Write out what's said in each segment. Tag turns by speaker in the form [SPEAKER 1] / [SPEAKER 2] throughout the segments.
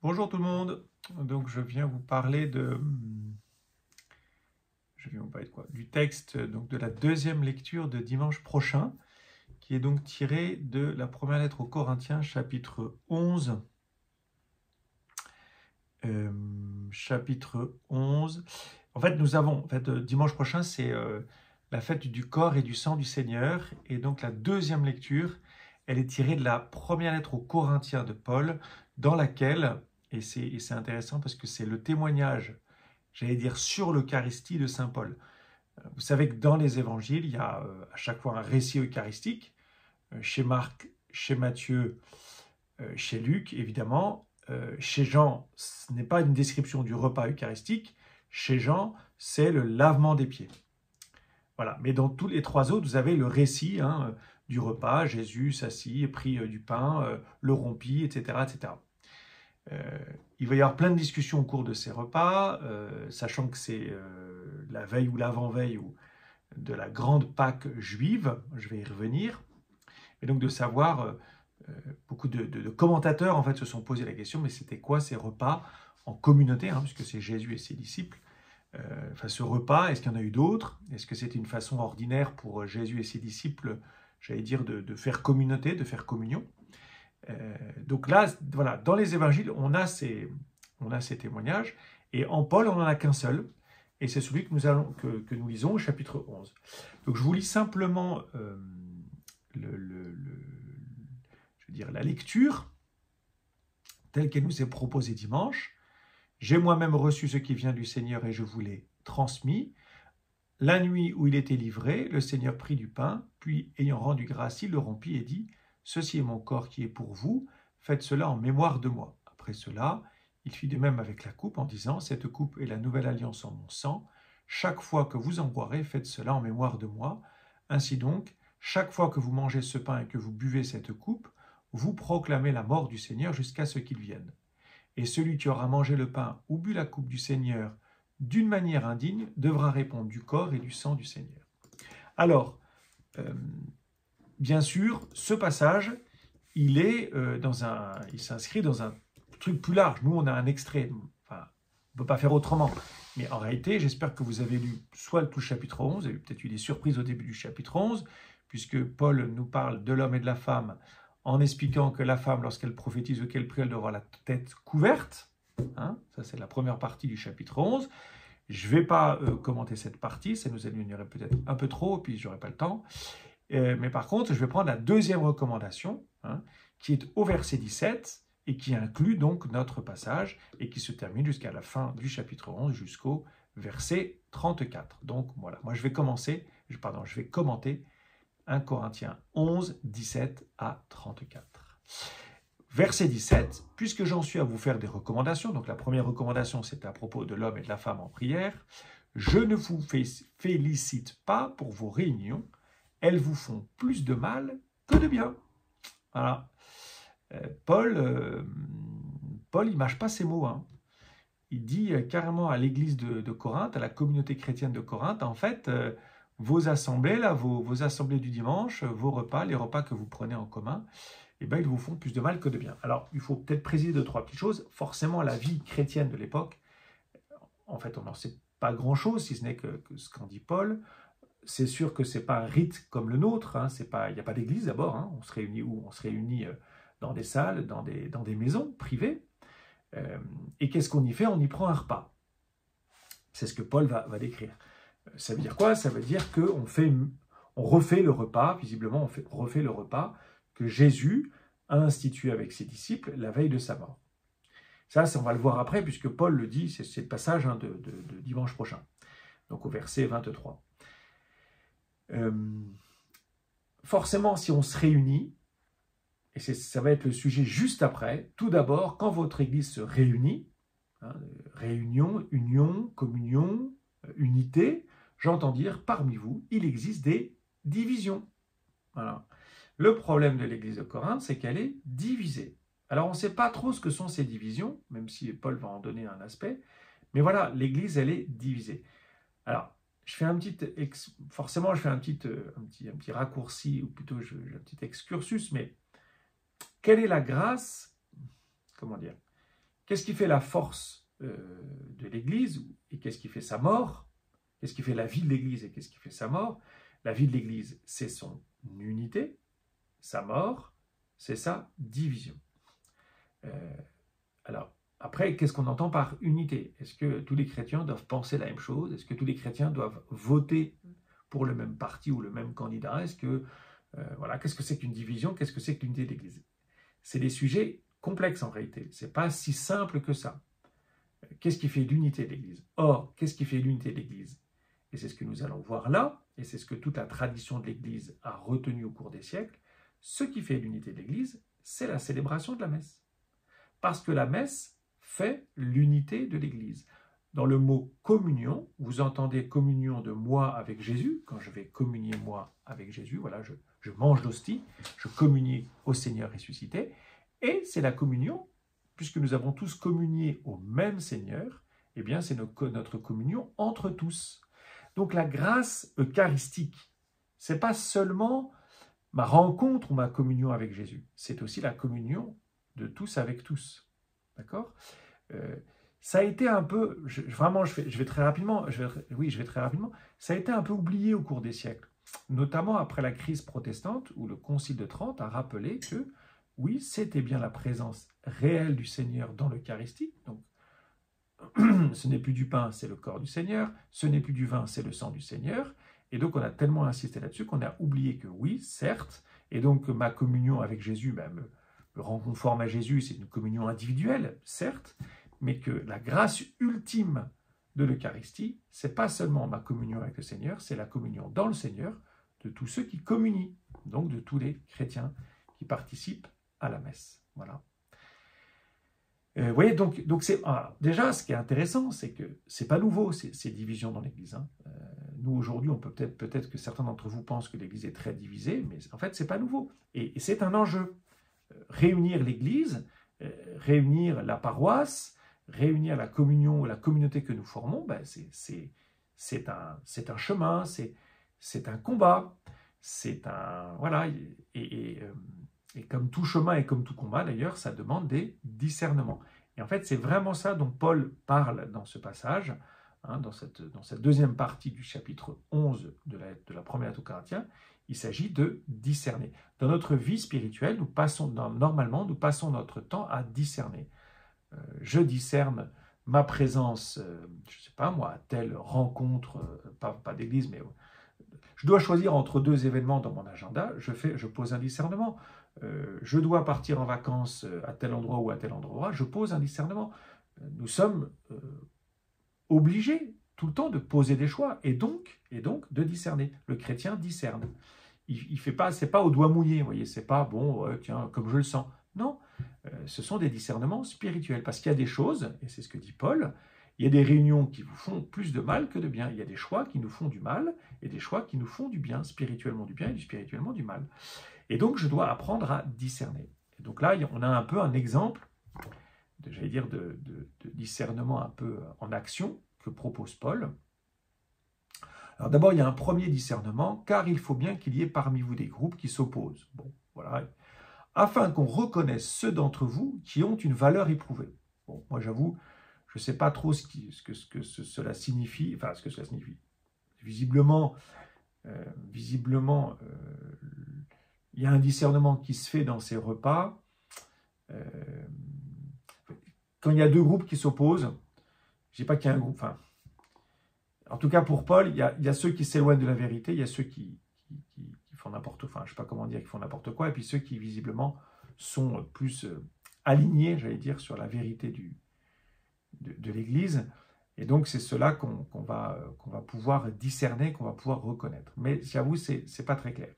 [SPEAKER 1] Bonjour tout le monde. Donc je viens vous parler de quoi? Du texte donc de la deuxième lecture de dimanche prochain, qui est donc tiré de la première lettre aux Corinthiens, chapitre 11. Chapitre 11. En fait, dimanche prochain, c'est la fête du corps et du sang du Seigneur. Et donc la deuxième lecture, elle est tirée de la première lettre aux Corinthiens de Paul, dans laquelle, et c'est intéressant parce que c'est le témoignage, j'allais dire, sur l'Eucharistie de Saint Paul. Vous savez que dans les évangiles, il y a à chaque fois un récit eucharistique, chez Marc, chez Matthieu, chez Luc, évidemment. Chez Jean, ce n'est pas une description du repas eucharistique. Chez Jean, c'est le lavement des pieds. Voilà. Mais dans tous les trois autres, vous avez le récit du repas. Jésus s'assit, prit du pain, le rompit, etc. etc. Il va y avoir plein de discussions au cours de ces repas, sachant que c'est la veille ou l'avant-veille de la grande Pâque juive. Je vais y revenir. Et donc de savoir, beaucoup de commentateurs en fait se sont posé la question, mais c'était quoi ces repas en communauté, puisque c'est Jésus et ses disciples. Ce repas, est-ce qu'il y en a eu d'autres? Est-ce que c'était une façon ordinaire pour Jésus et ses disciples, j'allais dire, de faire communauté, de faire communion? Donc là, voilà, dans les évangiles, on a ces témoignages, et en Paul, on n'en a qu'un seul, et c'est celui que nous lisons au chapitre 11. Donc je vous lis simplement la lecture telle qu'elle nous est proposée dimanche. J'ai moi-même reçu ce qui vient du Seigneur et je vous l'ai transmis. La nuit où il était livré, le Seigneur prit du pain, puis ayant rendu grâce, il le rompit et dit « Ceci est mon corps qui est pour vous, faites cela en mémoire de moi. » Après cela, il fit de même avec la coupe en disant « Cette coupe est la nouvelle alliance en mon sang. Chaque fois que vous en boirez, faites cela en mémoire de moi. Ainsi donc, chaque fois que vous mangez ce pain et que vous buvez cette coupe, vous proclamez la mort du Seigneur jusqu'à ce qu'il vienne. Et celui qui aura mangé le pain ou bu la coupe du Seigneur d'une manière indigne devra répondre du corps et du sang du Seigneur. » Alors, bien sûr, ce passage, il s'inscrit dans un truc plus large. Nous, on a un extrait. Enfin, on ne peut pas faire autrement. Mais en réalité, j'espère que vous avez lu soit tout le chapitre 11, vous avez peut-être eu des surprises au début du chapitre 11, puisque Paul nous parle de l'homme et de la femme, en expliquant que la femme, lorsqu'elle prophétise ou qu'elle prie, elle doit avoir la tête couverte. Ça, c'est la première partie du chapitre 11. Je ne vais pas commenter cette partie, ça nous éloignerait peut-être un peu trop, puis je n'aurai pas le temps. Mais par contre, je vais prendre la deuxième recommandation, qui est au verset 17, et qui inclut donc notre passage, et qui se termine jusqu'à la fin du chapitre 11, jusqu'au verset 34. Donc voilà, moi je vais commenter 1 Corinthiens 11, 17 à 34. Verset 17, « Puisque j'en suis à vous faire des recommandations », donc la première recommandation c'est à propos de l'homme et de la femme en prière, « je ne vous félicite pas pour vos réunions, elles vous font plus de mal que de bien. » Voilà. Paul, il ne mâche pas ses mots. Il dit carrément à l'église de Corinthe, à la communauté chrétienne de Corinthe, en fait, vos assemblées, là, vos assemblées du dimanche, vos repas, les repas que vous prenez en commun, eh ben, ils vous font plus de mal que de bien. Alors, il faut peut-être préciser deux, trois petites choses. Forcément, la vie chrétienne de l'époque, en fait, on n'en sait pas grand-chose, si ce n'est que ce qu'en dit Paul. C'est sûr que ce n'est pas un rite comme le nôtre, il n'y a pas d'église d'abord, on se réunit où? On se réunit dans des salles, dans des maisons privées. Et qu'est-ce qu'on y fait? On y prend un repas. C'est ce que Paul va décrire. Ça veut dire quoi? Ça veut dire qu'on refait le repas, visiblement on refait le repas que Jésus a institué avec ses disciples la veille de sa mort. Ça, on va le voir après, puisque Paul le dit, c'est le passage de dimanche prochain, donc au verset 23. Forcément, si on se réunit, et ça va être le sujet juste après, tout d'abord, quand votre église se réunit, réunion, union, communion, unité, j'entends dire, parmi vous, il existe des divisions. Voilà. Le problème de l'église de Corinthe, c'est qu'elle est divisée. Alors, on ne sait pas trop ce que sont ces divisions, même si Paul va en donner un aspect, mais voilà, l'église, elle est divisée. Alors, je fais un petit raccourci, ou plutôt un petit excursus, mais quelle est la grâce, qu'est-ce qui fait la force de l'Église et qu'est-ce qui fait sa mort? Qu'est-ce qui fait la vie de l'Église et qu'est-ce qui fait sa mort? La vie de l'Église, c'est son unité. Sa mort, c'est sa division. Alors, après, qu'est-ce qu'on entend par unité? Est-ce que tous les chrétiens doivent penser la même chose? Est-ce que tous les chrétiens doivent voter pour le même parti ou le même candidat? Est-ce que, voilà, qu'est-ce que c'est qu'une division? Qu'est-ce que c'est que l'unité de l'Église? C'est des sujets complexes en réalité. Ce n'est pas si simple que ça. Qu'est-ce qui fait l'unité de l'Église? Or, qu'est-ce qui fait l'unité de l'Église? Et c'est ce que nous allons voir là, et c'est ce que toute la tradition de l'Église a retenu au cours des siècles. Ce qui fait l'unité de l'Église, c'est la célébration de la messe. Parce que la messe fait l'unité de l'Église. Dans le mot communion, vous entendez communion de moi avec Jésus. Quand je vais communier moi avec Jésus, voilà, je mange l'hostie, je communie au Seigneur ressuscité. Et c'est la communion, puisque nous avons tous communié au même Seigneur, eh bien c'est notre communion entre tous. Donc la grâce eucharistique, ce n'est pas seulement ma rencontre ou ma communion avec Jésus, c'est aussi la communion de tous avec tous. D'accord? Ça a été un peu, je vais très rapidement, je vais très rapidement, ça a été un peu oublié au cours des siècles, notamment après la crise protestante où le Concile de Trente a rappelé que, oui, c'était bien la présence réelle du Seigneur dans l'Eucharistie, donc ce n'est plus du pain, c'est le corps du Seigneur, ce n'est plus du vin, c'est le sang du Seigneur, et donc on a tellement insisté là-dessus qu'on a oublié que oui, certes, et donc ma communion avec Jésus, me rend conforme à Jésus, c'est une communion individuelle, certes, mais que la grâce ultime de l'Eucharistie, c'est pas seulement ma communion avec le Seigneur, c'est la communion dans le Seigneur de tous ceux qui communient, donc de tous les chrétiens qui participent à la messe. Voilà. Vous voyez, donc déjà, ce qui est intéressant, c'est que c'est pas nouveau, ces divisions dans l'Église. Hein. Nous, aujourd'hui, on peut-être que certains d'entre vous pensent que l'Église est très divisée, mais en fait, c'est pas nouveau. Et c'est un enjeu. Réunir l'Église, réunir la paroisse, réunir la communion, la communauté que nous formons, c'est un chemin, c'est un combat, c'est un... Voilà, et comme tout chemin et comme tout combat, d'ailleurs, ça demande des discernements. Et en fait, c'est vraiment ça dont Paul parle dans ce passage, hein, dans cette deuxième partie du chapitre 11 de la première lettre aux Corinthiens. Il s'agit de discerner. Dans notre vie spirituelle, normalement, nous passons notre temps à discerner. Je discerne ma présence, je ne sais pas moi, à telle rencontre, pas d'église, mais je dois choisir entre deux événements dans mon agenda, je pose un discernement. Je dois partir en vacances à tel endroit ou à tel endroit, je pose un discernement. Nous sommes obligés tout le temps de poser des choix et donc de discerner. Le chrétien discerne. Il fait pas, c'est pas au doigt mouillé, vous voyez, c'est pas bon, tiens, comme je le sens. Non, ce sont des discernements spirituels parce qu'il y a des choses, et c'est ce que dit Paul, il y a des réunions qui vous font plus de mal que de bien. Il y a des choix qui nous font du mal et des choix qui nous font du bien, spirituellement du bien et spirituellement du mal. Et donc, je dois apprendre à discerner. Et donc là, on a un peu un exemple, j'allais dire, de discernement un peu en action que propose Paul. Alors d'abord, il y a un premier discernement, car il faut bien qu'il y ait parmi vous des groupes qui s'opposent. Bon, voilà. Afin qu'on reconnaisse ceux d'entre vous qui ont une valeur éprouvée. Bon, moi j'avoue, je ne sais pas trop ce que cela signifie, enfin ce que cela signifie. Visiblement, il y a un discernement qui se fait dans ces repas. Quand il y a deux groupes qui s'opposent, je ne dis pas qu'il y a un groupe, enfin, en tout cas pour Paul, il y a ceux qui s'éloignent de la vérité, il y a ceux qui font n'importe quoi, enfin je ne sais pas comment dire, qui font n'importe quoi, et puis ceux qui visiblement sont plus alignés, j'allais dire, sur la vérité de l'Église. Et donc c'est cela qu'on va pouvoir discerner, qu'on va pouvoir reconnaître. Mais j'avoue, ce n'est pas très clair.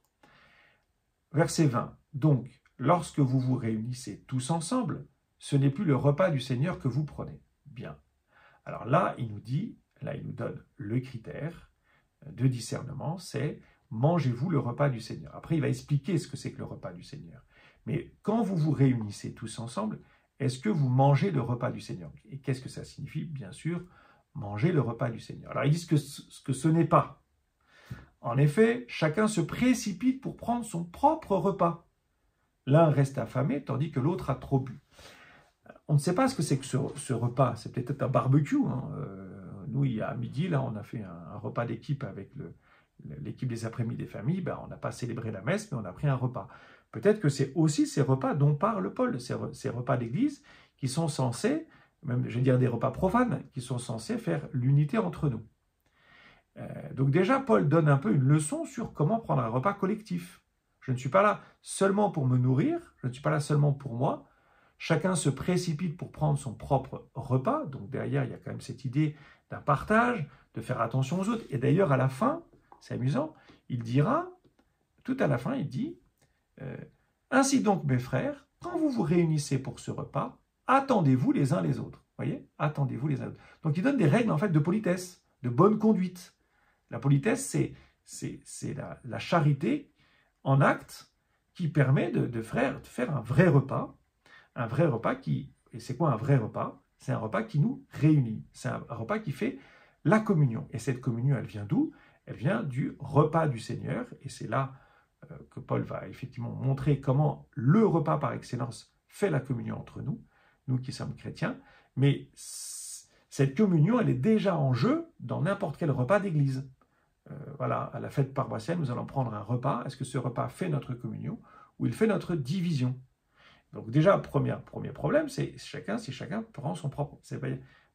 [SPEAKER 1] Verset 20. Donc, lorsque vous vous réunissez tous ensemble, ce n'est plus le repas du Seigneur que vous prenez. Bien. Alors là, il nous donne le critère de discernement, c'est mangez-vous le repas du Seigneur. Après, il va expliquer ce que c'est que le repas du Seigneur. Mais quand vous vous réunissez tous ensemble, est-ce que vous mangez le repas du Seigneur? Et qu'est-ce que ça signifie? Bien sûr, manger le repas du Seigneur. Alors, ils disent que ce n'est pas. En effet, chacun se précipite pour prendre son propre repas. L'un reste affamé, tandis que l'autre a trop bu. on ne sait pas ce que c'est que ce repas. C'est peut-être un barbecue. Hein. Nous, à midi, là, on a fait un repas d'équipe avec l'équipe des après-midi des familles. Ben, on n'a pas célébré la messe, mais on a pris un repas. Peut-être que c'est aussi ces repas dont parle Paul, ces repas d'église qui sont censés, même je vais dire des repas profanes, qui sont censés faire l'unité entre nous. Donc déjà, Paul donne un peu une leçon sur comment prendre un repas collectif. Je ne suis pas là seulement pour me nourrir, je ne suis pas là seulement pour moi. Chacun se précipite pour prendre son propre repas. Donc derrière, il y a quand même cette idée d'un partage, de faire attention aux autres. Et d'ailleurs, à la fin, c'est amusant, il dira, tout à la fin, il dit « Ainsi donc, mes frères, quand vous vous réunissez pour ce repas, attendez-vous les uns les autres. » Vous voyez ? Attendez-vous les uns les autres. Donc il donne des règles en fait de politesse, de bonne conduite. La politesse, c'est la charité en acte qui permet de faire un vrai repas. Un vrai repas qui... Et c'est quoi un vrai repas? C'est un repas qui nous réunit. C'est un repas qui fait la communion. Et cette communion, elle vient d'où? Elle vient du repas du Seigneur. Et c'est là que Paul va effectivement montrer comment le repas par excellence fait la communion entre nous, nous qui sommes chrétiens. Mais cette communion, elle est déjà en jeu dans n'importe quel repas d'église. Voilà, à la fête paroissiale, nous allons prendre un repas. Est-ce que ce repas fait notre communion ou il fait notre division? Donc déjà, premier problème, c'est si chacun prend son propre... Vous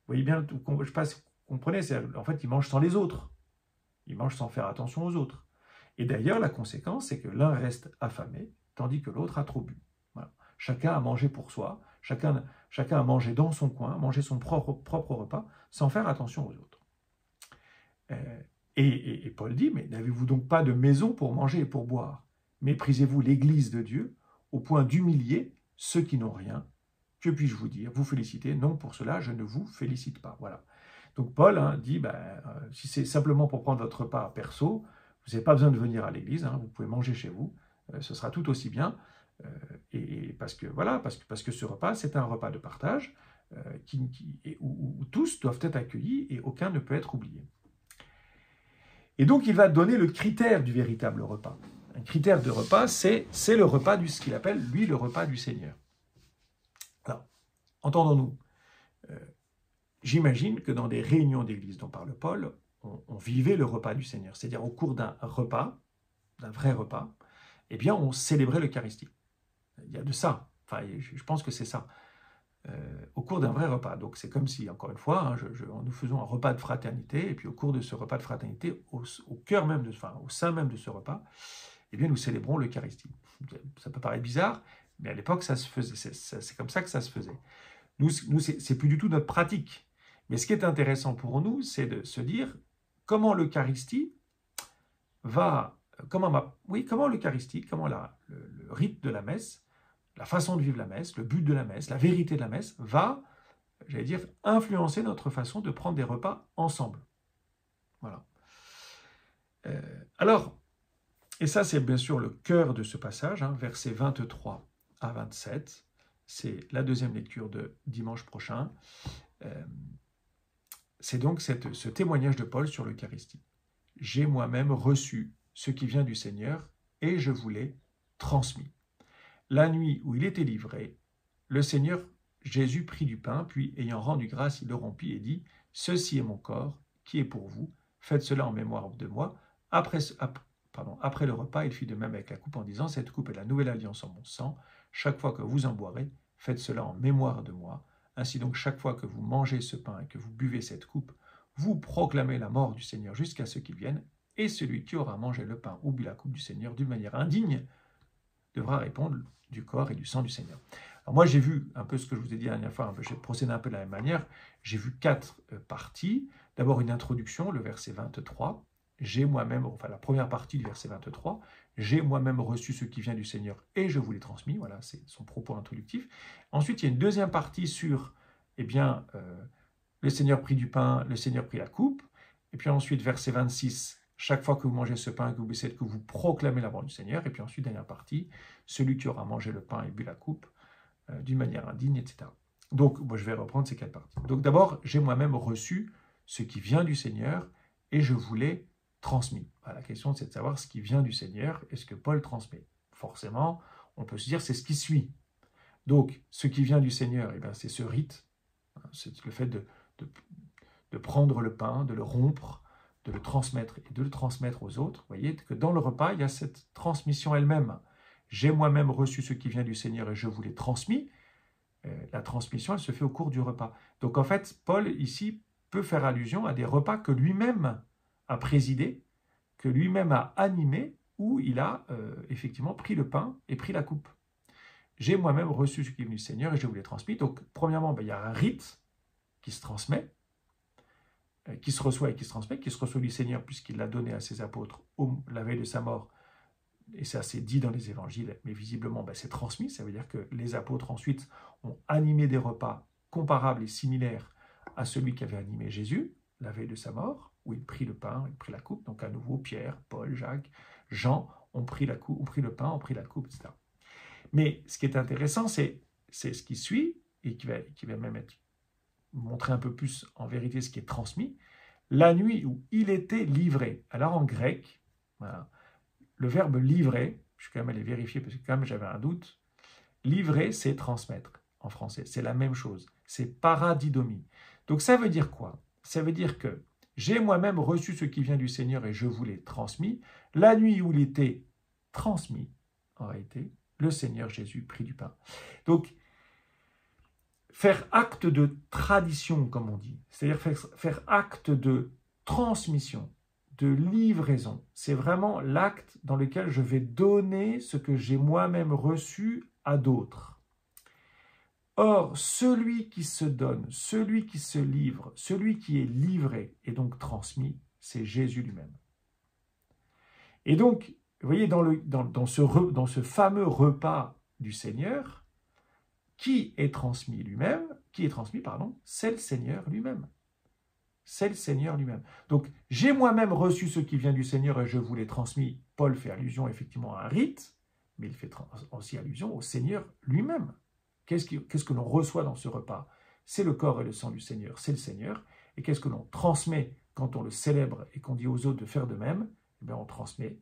[SPEAKER 1] voyez bien, je ne sais pas si vous comprenez, en fait, il mange sans les autres. Il mange sans faire attention aux autres. Et d'ailleurs, la conséquence, c'est que l'un reste affamé, tandis que l'autre a trop bu. Voilà. Chacun a mangé pour soi, chacun a mangé dans son coin, mangé son propre repas, sans faire attention aux autres. Et Paul dit, mais n'avez-vous donc pas de maison pour manger et pour boire? Méprisez-vous l'Église de Dieu au point d'humilier ceux qui n'ont rien? Que puis-je vous dire? Vous féliciter? Non, pour cela, je ne vous félicite pas. Voilà. Donc Paul dit, si c'est simplement pour prendre votre repas perso, vous n'avez pas besoin de venir à l'Église, vous pouvez manger chez vous, ce sera tout aussi bien. Et parce que ce repas, c'est un repas de partage où tous doivent être accueillis et aucun ne peut être oublié. Et donc, il va donner le critère du véritable repas. Un critère de repas, c'est le repas ce qu'il appelle, lui, le repas du Seigneur. Alors, entendons-nous, j'imagine que dans des réunions d'église dont parle Paul, on vivait le repas du Seigneur. C'est-à-dire, au cours d'un repas, d'un vrai repas, eh bien, on célébrait l'Eucharistie. Il y a de ça. Enfin, je pense que c'est ça. Au cours d'un vrai repas. Donc c'est comme si, encore une fois, nous faisons un repas de fraternité, et puis au cours de ce repas de fraternité, au cœur même, au sein même de ce repas, eh bien nous célébrons l'Eucharistie. Ça peut paraître bizarre, mais à l'époque, ça se faisait. C'est comme ça que ça se faisait. Nous c'est plus du tout notre pratique. Mais ce qui est intéressant pour nous, c'est de se dire comment l'Eucharistie comment l'Eucharistie, comment le rite de la messe, la façon de vivre la messe, le but de la messe, la vérité de la messe va, j'allais dire, influencer notre façon de prendre des repas ensemble. Voilà. Alors, et ça c'est bien sûr le cœur de ce passage, versets 23 à 27, c'est la deuxième lecture de dimanche prochain. C'est donc ce témoignage de Paul sur l'Eucharistie. J'ai moi-même reçu ce qui vient du Seigneur et je vous l'ai transmis. La nuit où il était livré, le Seigneur Jésus prit du pain, puis ayant rendu grâce, il le rompit et dit « Ceci est mon corps qui est pour vous, faites cela en mémoire de moi. » Après le repas, il fit de même avec la coupe en disant « Cette coupe est la nouvelle alliance en mon sang. Chaque fois que vous en boirez, faites cela en mémoire de moi. Ainsi donc, chaque fois que vous mangez ce pain et que vous buvez cette coupe, vous proclamez la mort du Seigneur jusqu'à ce qu'il vienne. Et celui qui aura mangé le pain ou bu la coupe du Seigneur d'une manière indigne devra répondre du corps et du sang du Seigneur. » Alors moi, j'ai vu un peu ce que je vous ai dit la dernière fois, j'ai procédé un peu de la même manière. J'ai vu 4 parties. D'abord, une introduction, le verset 23. La première partie du verset 23. J'ai moi-même reçu ce qui vient du Seigneur et je vous l'ai transmis. Voilà, c'est son propos introductif. Ensuite, il y a une deuxième partie sur, le Seigneur prit du pain, le Seigneur prit la coupe. Et puis ensuite, verset 26. Chaque fois que vous mangez ce pain, que vous buvez cette coupe, vous proclamez la mort du Seigneur. Et puis ensuite, dernière partie, celui qui aura mangé le pain et bu la coupe, d'une manière indigne, etc. Donc, moi, je vais reprendre ces 4 parties. Donc d'abord, j'ai moi-même reçu ce qui vient du Seigneur et je vous l'ai transmis. La question, c'est de savoir ce qui vient du Seigneur et ce que Paul transmet. Forcément, on peut se dire, c'est ce qui suit. Donc, ce qui vient du Seigneur, eh bien, c'est ce rite, hein, c'est le fait de prendre le pain, de le rompre, de le transmettre et de le transmettre aux autres. Vous voyez que dans le repas, il y a cette transmission elle-même. J'ai moi-même reçu ce qui vient du Seigneur et je vous l'ai transmis. La transmission, elle se fait au cours du repas. Donc en fait, Paul, ici, peut faire allusion à des repas que lui-même a présidés, que lui-même a animés, où il a effectivement pris le pain et pris la coupe. J'ai moi-même reçu ce qui est venu du Seigneur et je vous l'ai transmis. Donc, premièrement, il y a un rite qui se transmet, qui se reçoit et qui se transmet, qui se reçoit du Seigneur puisqu'il l'a donné à ses apôtres la veille de sa mort. Et ça, c'est dit dans les évangiles, mais visiblement, c'est transmis. Ça veut dire que les apôtres, ensuite, ont animé des repas comparables et similaires à celui qu'avait animé Jésus, la veille de sa mort, où il prit le pain, il prit la coupe. Donc, à nouveau, Pierre, Paul, Jacques, Jean ont pris le pain, ont pris la coupe, etc. Mais ce qui est intéressant, c'est ce qui suit, et qui va même montrer un peu plus en vérité ce qui est transmis. La nuit où il était livré. Alors, en grec, voilà, le verbe livrer, je suis quand même allé vérifier parce que quand même j'avais un doute, livrer c'est transmettre en français, c'est la même chose, c'est paradidomie. Donc ça veut dire quoi? Ça veut dire que j'ai moi-même reçu ce qui vient du Seigneur et je vous l'ai transmis. La nuit où il était transmis, en réalité, le Seigneur Jésus prit du pain. Donc, faire acte de tradition, comme on dit, c'est-à-dire faire acte de transmission, de livraison. C'est vraiment l'acte dans lequel je vais donner ce que j'ai moi-même reçu à d'autres. Or, celui qui se donne, celui qui se livre, celui qui est livré et donc transmis, c'est Jésus lui-même. Et donc, vous voyez, dans ce fameux repas du Seigneur, qui est transmis lui-même, c'est le Seigneur lui-même. C'est le Seigneur lui-même. Donc, j'ai moi-même reçu ce qui vient du Seigneur et je vous l'ai transmis. Paul fait allusion effectivement à un rite, mais il fait aussi allusion au Seigneur lui-même. Qu'est-ce que l'on reçoit dans ce repas? C'est le corps et le sang du Seigneur, c'est le Seigneur. Et qu'est-ce que l'on transmet quand on le célèbre et qu'on dit aux autres de faire de même? Eh bien, on transmet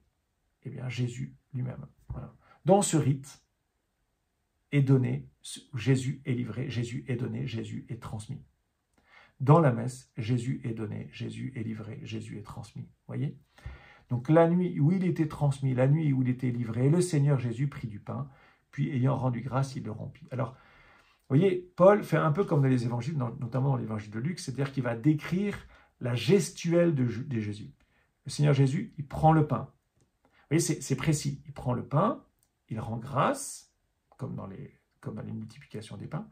[SPEAKER 1] Jésus lui-même. Voilà. Dans ce rite est donné, Jésus est livré, Jésus est donné, Jésus est transmis. Dans la messe, Jésus est donné, Jésus est livré, Jésus est transmis. Voyez? Donc la nuit où il était transmis, la nuit où il était livré, le Seigneur Jésus prit du pain, puis ayant rendu grâce, il le rompit. Alors, vous voyez, Paul fait un peu comme dans les évangiles, notamment dans l'évangile de Luc, c'est-à-dire qu'il va décrire la gestuelle de Jésus. Le Seigneur Jésus, il prend le pain. Vous voyez, c'est précis. Il prend le pain, il rend grâce, comme dans les multiplications des pains,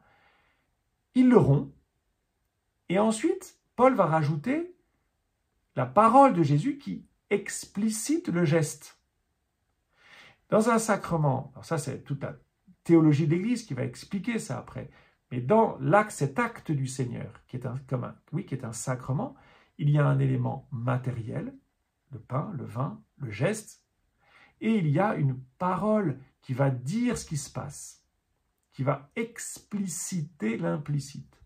[SPEAKER 1] il le rompt, et ensuite, Paul va rajouter la parole de Jésus qui explicite le geste. Dans un sacrement, alors ça c'est toute la théologie de l'Église qui va expliquer ça après, mais dans cet acte du Seigneur, qui est un sacrement, il y a un élément matériel, le pain, le vin, le geste, et il y a une parole qui va dire ce qui se passe, qui va expliciter l'implicite.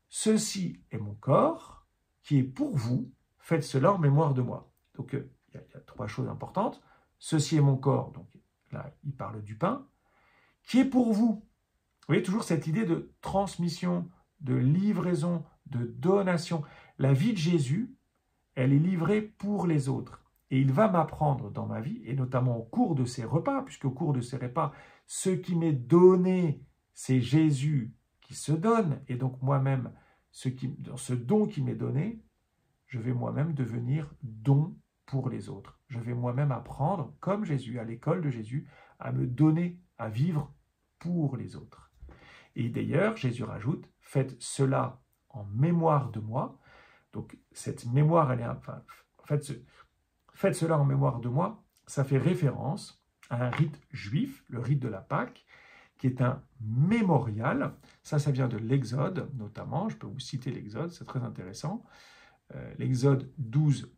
[SPEAKER 1] Ceci est mon corps, qui est pour vous, faites cela en mémoire de moi. Donc, il y a trois choses importantes. Ceci est mon corps, donc là, il parle du pain, qui est pour vous. Vous voyez, toujours cette idée de transmission, de livraison, de donation. La vie de Jésus, elle est livrée pour les autres. Et il va m'apprendre dans ma vie, et notamment au cours de ces repas, puisque au cours de ces repas, ce qui m'est donné, c'est Jésus qui se donne, et donc moi-même, dans ce don qui m'est donné, je vais moi-même devenir don pour les autres. Je vais moi-même apprendre, comme Jésus, à l'école de Jésus, à me donner, à vivre pour les autres. Et d'ailleurs, Jésus rajoute, faites cela en mémoire de moi. Donc cette mémoire, faites cela en mémoire de moi, ça fait référence à un rite juif, le rite de la Pâque, qui est un mémorial. Ça vient de l'Exode, notamment. Je peux vous citer l'Exode, c'est très intéressant. L'Exode 12,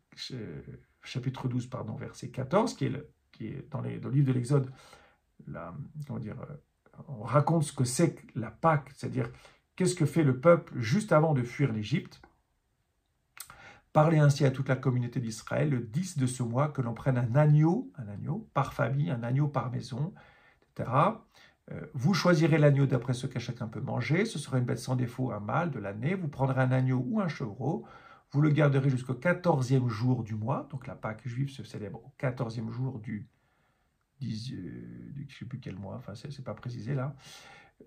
[SPEAKER 1] chapitre 12, verset 14, qui est dans le livre de l'Exode, on raconte ce que c'est que la Pâque, c'est-à-dire qu'est-ce que fait le peuple juste avant de fuir l'Égypte. Parlez ainsi à toute la communauté d'Israël, le 10 de ce mois, que l'on prenne un agneau par famille, un agneau par maison, etc. Vous choisirez l'agneau d'après ce que chacun peut manger. Ce sera une bête sans défaut, un mâle de l'année. Vous prendrez un agneau ou un chevreau. Vous le garderez jusqu'au 14e jour du mois. Donc la Pâque juive se célèbre au 14e jour du je ne sais plus quel mois, enfin c'est pas précisé là.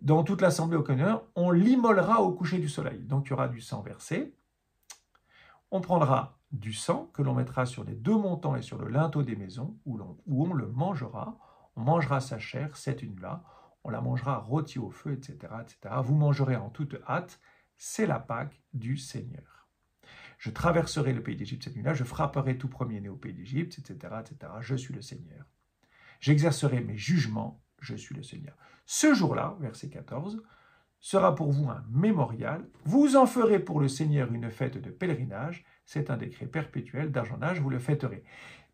[SPEAKER 1] Dans toute l'assemblée au Canaan, on l'immolera au coucher du soleil. Donc il y aura du sang versé. On prendra du sang que l'on mettra sur les 2 montants et sur le linteau des maisons où on le mangera. On mangera sa chair cette nuit-là. On la mangera rôtie au feu, etc., etc. Vous mangerez en toute hâte. C'est la Pâque du Seigneur. Je traverserai le pays d'Égypte cette nuit-là. Je frapperai tout premier-né au pays d'Égypte, etc., etc. Je suis le Seigneur. J'exercerai mes jugements. Je suis le Seigneur. Ce jour-là, verset 14, sera pour vous un mémorial. Vous en ferez pour le Seigneur une fête de pèlerinage. C'est un décret perpétuel d'âge en âge, vous le fêterez.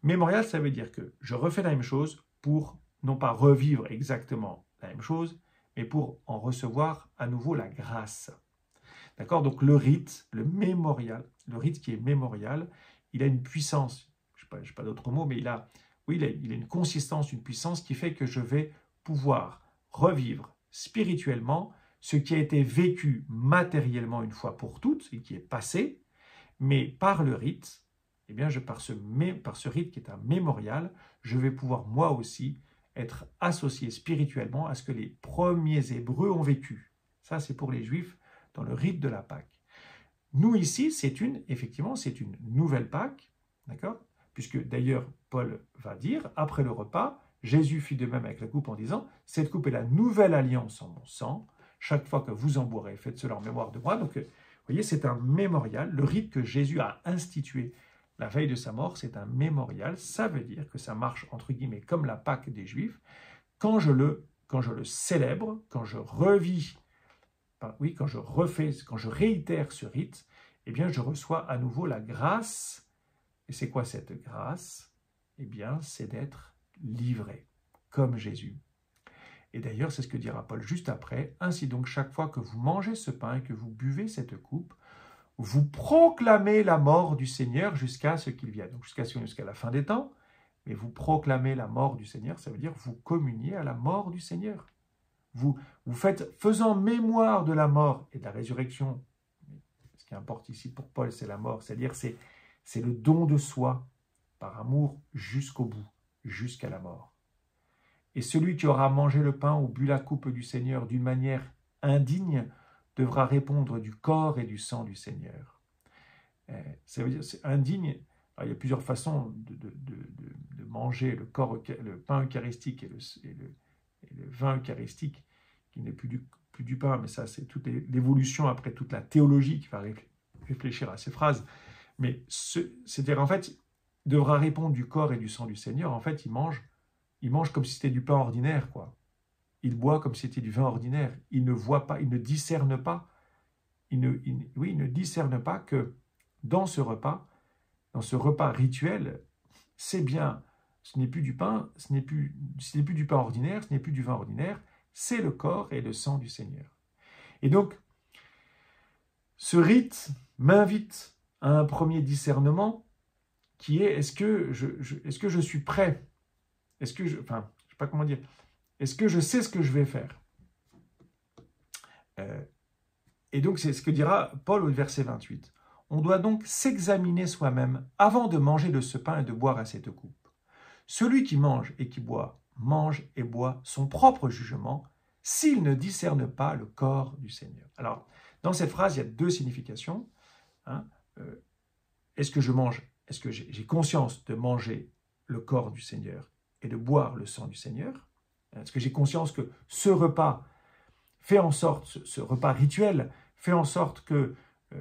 [SPEAKER 1] Mémorial, ça veut dire que je refais la même chose pour non pas revivre exactement la même chose, mais pour en recevoir à nouveau la grâce. D'accord? Donc le rite, le mémorial, le rite qui est mémorial, il a une puissance, je n'ai pas d'autres mots, mais il a une consistance, une puissance qui fait que je vais pouvoir revivre spirituellement ce qui a été vécu matériellement une fois pour toutes et qui est passé, mais par le rite, eh bien, par ce rite qui est un mémorial, je vais pouvoir moi aussi être associé spirituellement à ce que les premiers Hébreux ont vécu. Ça, c'est pour les Juifs dans le rite de la Pâque. Nous ici, effectivement, c'est une nouvelle Pâque, d'accord? Puisque d'ailleurs, Paul va dire, après le repas, Jésus fit de même avec la coupe en disant, cette coupe est la nouvelle alliance en mon sang. Chaque fois que vous en boirez, faites cela en mémoire de moi. Donc, vous voyez, c'est un mémorial. Le rite que Jésus a institué la veille de sa mort, c'est un mémorial. Ça veut dire que ça marche, entre guillemets, comme la Pâque des Juifs. Quand je le célèbre, quand je revis, quand je réitère ce rite, eh bien, je reçois à nouveau la grâce. Et c'est quoi cette grâce? Eh bien, c'est d'être livré, comme Jésus. Et d'ailleurs, c'est ce que dira Paul juste après. Ainsi donc, chaque fois que vous mangez ce pain et que vous buvez cette coupe, vous proclamez la mort du Seigneur jusqu'à ce qu'il vienne. Donc jusqu'à la fin des temps, mais vous proclamez la mort du Seigneur, ça veut dire vous communiez à la mort du Seigneur. Vous faites, faisant mémoire de la mort et de la résurrection, ce qui importe ici pour Paul, c'est la mort, c'est-à-dire c'est le don de soi par amour jusqu'au bout, jusqu'à la mort. Et celui qui aura mangé le pain ou bu la coupe du Seigneur d'une manière indigne devra répondre du corps et du sang du Seigneur. Ça veut dire, c'est indigne. Alors, il y a plusieurs façons de manger le pain eucharistique et le vin eucharistique, qui n'est plus du pain, mais ça, c'est toute l'évolution après toute la théologie qui va réfléchir à ces phrases. Mais c'est-à-dire, en fait, il devra répondre du corps et du sang du Seigneur. En fait, il mange comme si c'était du pain ordinaire, quoi. Il boit comme si c'était du vin ordinaire. Il ne voit pas, il ne discerne pas. Il ne discerne pas que dans ce repas rituel, c'est bien, ce n'est plus du pain, ce n'est plus du pain ordinaire, ce n'est plus du vin ordinaire, c'est le corps et le sang du Seigneur. Et donc, ce rite m'invite à un premier discernement qui est, est-ce que je suis prêt? Est-ce que je sais pas comment dire. Est-ce que je sais ce que je vais faire? Et donc, c'est ce que dira Paul au verset 28. On doit donc s'examiner soi-même avant de manger de ce pain et de boire à cette coupe. Celui qui mange et qui boit, mange et boit son propre jugement, s'il ne discerne pas le corps du Seigneur. Alors, dans cette phrase, il y a 2 significations. Est-ce que est-ce que j'ai conscience de manger le corps du Seigneur et de boire le sang du Seigneur? Est-ce que j'ai conscience que ce repas fait en sorte, ce repas rituel, fait en sorte que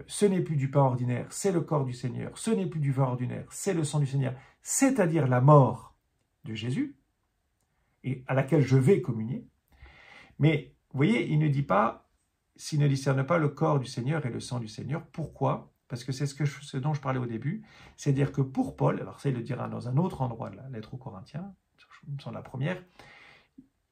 [SPEAKER 1] ce n'est plus du pain ordinaire, c'est le corps du Seigneur, ce n'est plus du vin ordinaire, c'est le sang du Seigneur, c'est-à-dire la mort de Jésus, et à laquelle je vais communier. Mais, vous voyez, il ne dit pas, s'il ne discerne pas le corps du Seigneur et le sang du Seigneur. Pourquoi? Parce que c'est ce dont je parlais au début, c'est-à-dire que pour Paul, alors ça il le dira dans un autre endroit de la lettre aux Corinthiens, dans la première,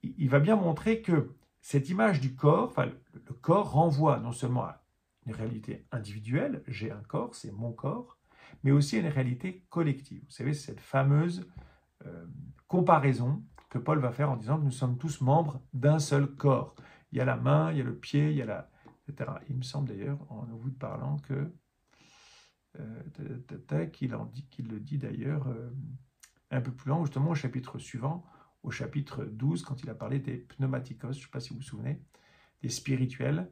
[SPEAKER 1] il va bien montrer que cette image du corps, le corps renvoie non seulement à une réalité individuelle, j'ai un corps, c'est mon corps, mais aussi à une réalité collective. Vous savez, c'est cette fameuse comparaison que Paul va faire en disant que nous sommes tous membres d'un seul corps. Il y a la main, il y a le pied, il y a la... etc. Il me semble d'ailleurs, en vous parlant, que qu'il le dit d'ailleurs un peu plus loin, justement au chapitre suivant, au chapitre 12, quand il a parlé des pneumatikos, je ne sais pas si vous vous souvenez, des spirituels,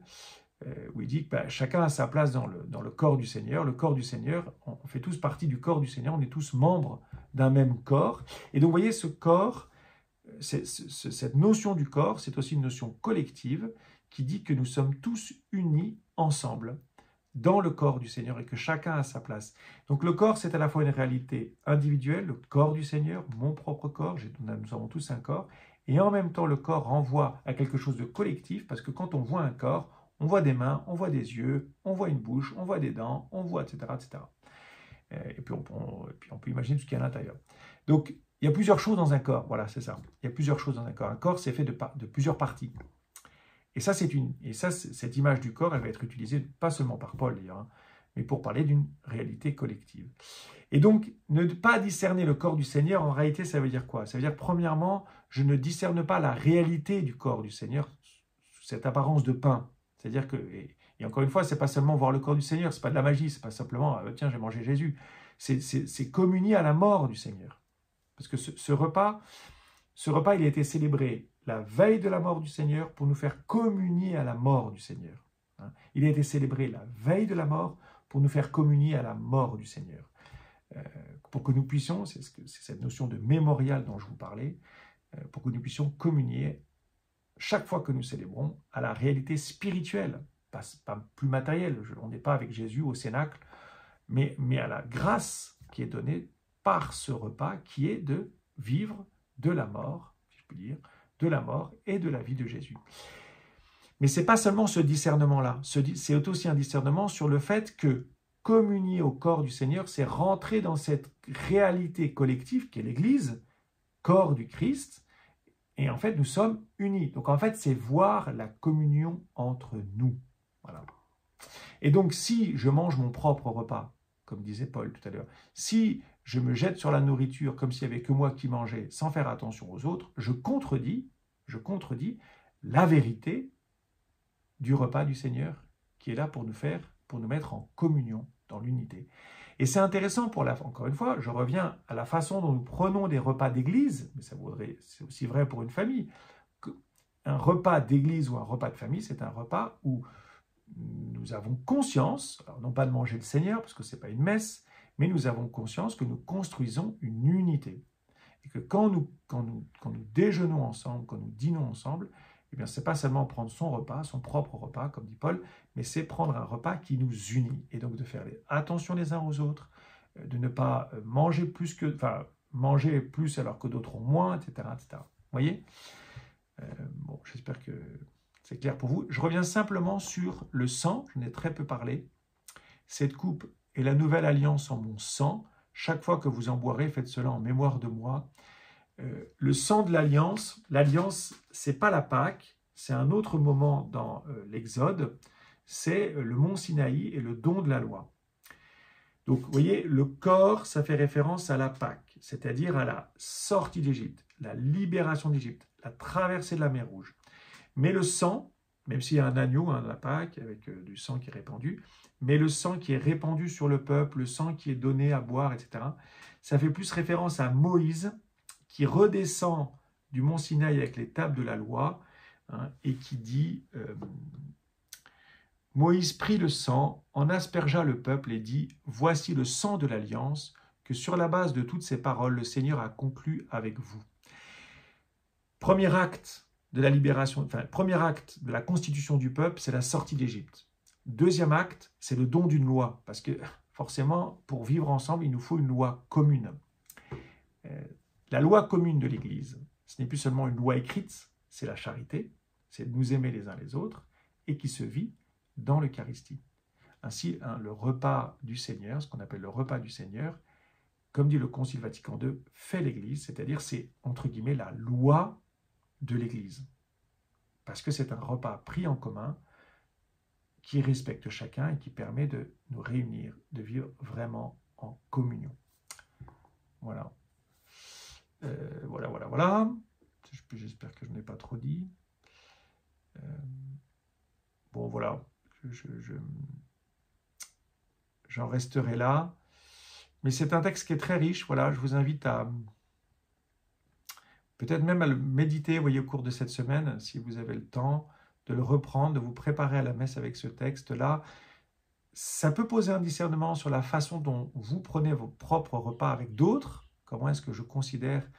[SPEAKER 1] où il dit que chacun a sa place dans le corps du Seigneur. Le corps du Seigneur, on fait tous partie du corps du Seigneur, on est tous membres d'un même corps. Et donc vous voyez, ce corps, cette notion du corps, c'est aussi une notion collective qui dit que nous sommes tous unis ensemble dans le corps du Seigneur et que chacun a sa place. Donc le corps, c'est à la fois une réalité individuelle, le corps du Seigneur, mon propre corps, nous avons tous un corps, et en même temps le corps renvoie à quelque chose de collectif, parce que quand on voit un corps, on voit des mains, on voit des yeux, on voit une bouche, on voit des dents, on voit, etc. etc. Et puis on peut imaginer tout ce qu'il y a à l'intérieur. Donc il y a plusieurs choses dans un corps, voilà, c'est ça. Il y a plusieurs choses dans un corps. Un corps, c'est fait de plusieurs parties. Et ça, cette image du corps, elle va être utilisée pas seulement par Paul d'ailleurs, mais pour parler d'une réalité collective. Et donc, ne pas discerner le corps du Seigneur, en réalité, ça veut dire quoi? Ça veut dire, premièrement, je ne discerne pas la réalité du corps du Seigneur sous cette apparence de pain. C'est-à-dire que, et encore une fois, c'est pas seulement voir le corps du Seigneur, c'est pas de la magie, c'est pas simplement, tiens, j'ai mangé Jésus. C'est communier à la mort du Seigneur. Parce que ce repas, il a été célébré la veille de la mort du Seigneur pour nous faire communier à la mort du Seigneur. Il a été célébré la veille de la mort pour nous faire communier à la mort du Seigneur. Pour que nous puissions, c'est cette notion de mémorial dont je vous parlais, pour que nous puissions communier chaque fois que nous célébrons à la réalité spirituelle, pas plus matérielle. On n'est pas avec Jésus au cénacle, mais à la grâce qui est donnée par ce repas qui est de vivre de la mort, si je puis dire, de la mort et de la vie de Jésus. Mais ce n'est pas seulement ce discernement-là, c'est aussi un discernement sur le fait que communier au corps du Seigneur, c'est rentrer dans cette réalité collective qui est l'Église, corps du Christ, et en fait nous sommes unis. Donc en fait c'est voir la communion entre nous. Voilà. Et donc si je mange mon propre repas, comme disait Paul tout à l'heure, si je me jette sur la nourriture comme s'il n'y avait que moi qui mangeais sans faire attention aux autres, je contredis la vérité du repas du Seigneur qui est là pour nous mettre en communion dans l'unité. Et c'est intéressant encore une fois, je reviens à la façon dont nous prenons des repas d'église, mais c'est aussi vrai pour une famille. Un repas d'église ou un repas de famille, c'est un repas où nous avons conscience, alors non pas de manger le Seigneur, parce que ce n'est pas une messe, mais nous avons conscience que nous construisons une unité. Et que quand nous déjeunons ensemble, quand nous dînons ensemble, eh bien, ce n'est pas seulement prendre son repas, son propre repas, comme dit Paul, mais c'est prendre un repas qui nous unit. Et donc de faire attention les uns aux autres, de ne pas manger plus alors que d'autres ont moins, etc. etc. Vous voyez? Bon, j'espère que c'est clair pour vous. Je reviens simplement sur le sang, je n'ai très peu parlé. Cette coupe est la nouvelle alliance en mon sang. Chaque fois que vous en boirez, faites cela en mémoire de moi. Le sang de l'alliance, c'est pas la Pâque, c'est un autre moment dans l'Exode, c'est le mont Sinaï et le don de la loi. Donc, vous voyez, le corps, ça fait référence à la Pâque, c'est-à-dire à la sortie d'Égypte, la libération d'Égypte, la traversée de la mer Rouge. Mais le sang, même s'il y a un agneau dans la Pâque, avec du sang qui est répandu, mais le sang qui est répandu sur le peuple, le sang qui est donné à boire, etc., ça fait plus référence à Moïse, qui redescend du mont Sinaï avec les tables de la loi, et qui dit Moïse prit le sang, en aspergea le peuple et dit « Voici le sang de l'alliance que sur la base de toutes ces paroles, le Seigneur a conclu avec vous. » Premier acte de la libération, premier acte de la constitution du peuple, c'est la sortie d'Égypte. Deuxième acte, c'est le don d'une loi, parce que forcément, pour vivre ensemble, il nous faut une loi commune. La loi commune de l'Église, ce n'est plus seulement une loi écrite, c'est la charité, c'est de nous aimer les uns les autres, et qui se vit dans l'Eucharistie. Ainsi, le repas du Seigneur, ce qu'on appelle le repas du Seigneur, comme dit le Concile Vatican II, fait l'Église, c'est-à-dire c'est, entre guillemets, la loi de l'Église. Parce que c'est un repas pris en commun qui respecte chacun et qui permet de nous réunir, de vivre vraiment en communion. Voilà. Voilà. J'espère que je n'ai pas trop dit. Bon, voilà. J'en resterai là. Mais c'est un texte qui est très riche. Voilà, je vous invite à peut-être même à le méditer, vous voyez, au cours de cette semaine, si vous avez le temps, de le reprendre, de vous préparer à la messe avec ce texte-là. Ça peut poser un discernement sur la façon dont vous prenez vos propres repas avec d'autres. Comment est-ce que je considère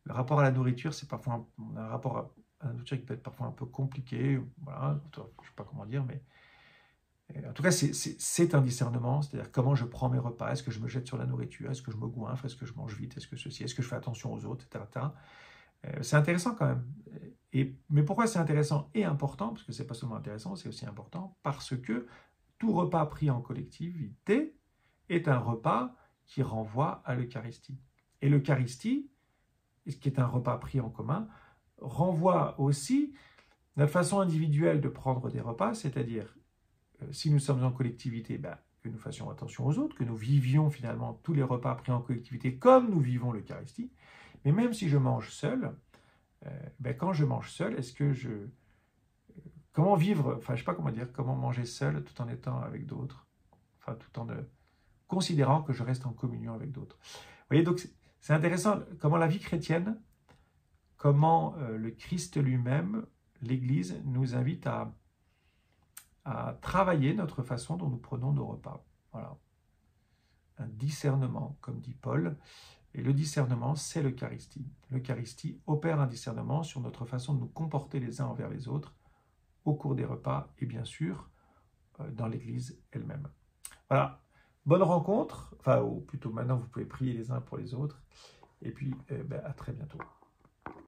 [SPEAKER 1] le rapport à la nourriture? C'est parfois un rapport à la nourriture qui peut être parfois un peu compliqué. Voilà, je ne sais pas comment dire, mais en tout cas, c'est un discernement. C'est-à-dire comment je prends mes repas. Est-ce que je me jette sur la nourriture? Est-ce que je me goinfre? Est-ce que je mange vite? Est-ce que ceci? Est-ce que je fais attention aux autres, etc. C'est intéressant quand même. Mais pourquoi c'est intéressant et important? Parce que c'est pas seulement intéressant, c'est aussi important parce que tout repas pris en collectivité est un repas qui renvoie à l'Eucharistie. Et l'Eucharistie, qui est un repas pris en commun, renvoie aussi notre façon individuelle de prendre des repas, c'est-à-dire, si nous sommes en collectivité, que nous fassions attention aux autres, que nous vivions finalement tous les repas pris en collectivité comme nous vivons l'Eucharistie. Mais même si je mange seul, quand je mange seul, est-ce que comment vivre, enfin je ne sais pas comment dire, comment manger seul tout en étant avec d'autres, enfin tout en considérant que je reste en communion avec d'autres. Vous voyez, donc c'est intéressant comment la vie chrétienne, comment le Christ lui-même, l'Église, nous invite à travailler notre façon dont nous prenons nos repas. Voilà. Un discernement, comme dit Paul. Et le discernement, c'est l'Eucharistie. L'Eucharistie opère un discernement sur notre façon de nous comporter les uns envers les autres au cours des repas et bien sûr dans l'Église elle-même. Voilà, bonne rencontre, enfin ou plutôt maintenant vous pouvez prier les uns pour les autres et puis à très bientôt.